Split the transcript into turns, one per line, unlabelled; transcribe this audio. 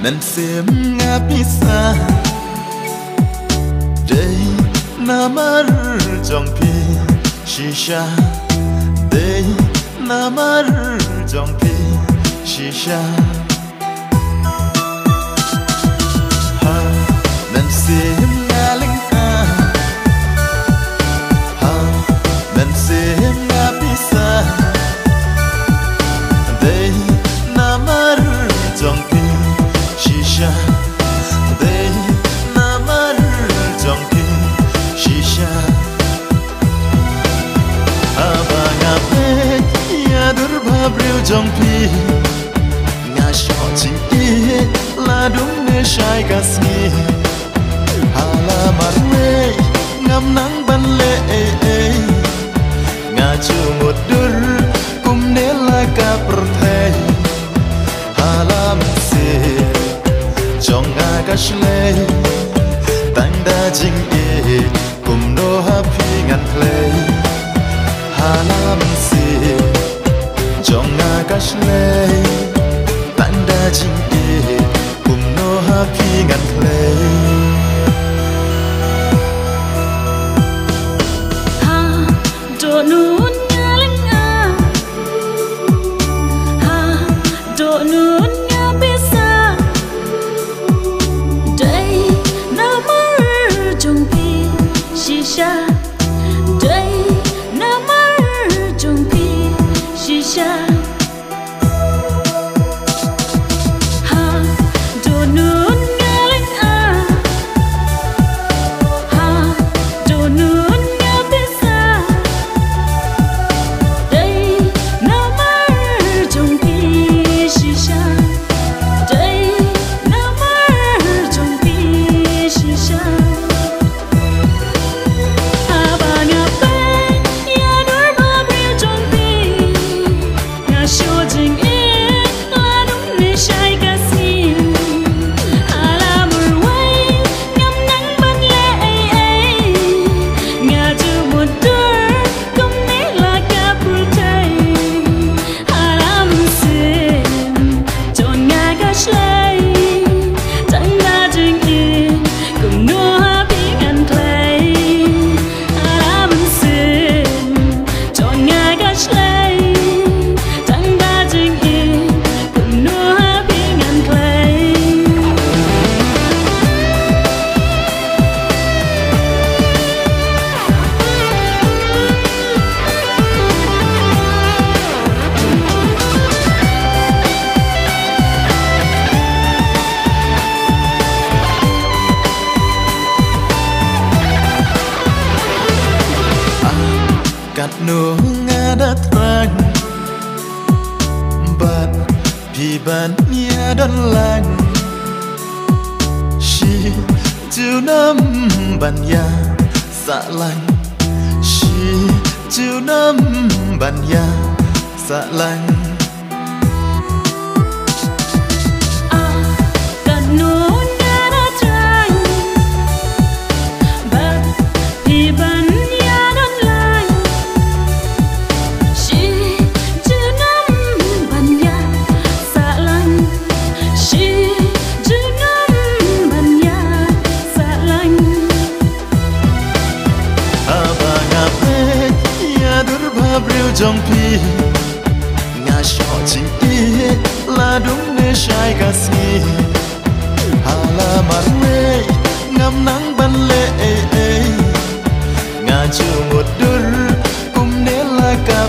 nan sem nga bisa day namar jong pi shisha day namar jong pi shisha ha nan sem nga ling ha nan sem nga bisa day namar jong pi shisha day namar jong pi shisha abang apet ya durbhabreu jong pi nga sho ching ki la dung ne shai kasni hala marwe ngam nang ban le nga chu một dur kum ne la ka prthai halam se chong nga ka shle tang da jing e kum no ha phi ngan play halam se chong nga ka shle tang da jing e kum no ha phi ngan play
ha do nun nga ling ha do nun nga bisa day namar jong pi shisha day namar jong pi shisha ha do nun nga ling ha do nun nga bisa day namar jong pi shisha day namar jong pi shisha abang apet ya durbhabreu jong pi nga sho jing e la dung ne shai kasi hala murwai ngam nang ban le nga ju một dur kum ne la ka prthai halam sim chon nga ka shlai tang da jing e kum no ha pi ngan play halam sim chon nga ka shlai tang da jing e kum no ha pi ngan play
kat no nga da trang bat pi ban ya don lang shi chu nam ban ya sa lang shi chu nam ban ya sa lang
kat nun nga da trang bat pi ban ya don lang shi chu nam ban ya sa lang shi chu nam ban ya sa lang
abang apet ya durbhabreu jong pi nga sho ching ki la dung ne shai kasni hala marwe ngam nang ban le nga chu một dur kum ne la ka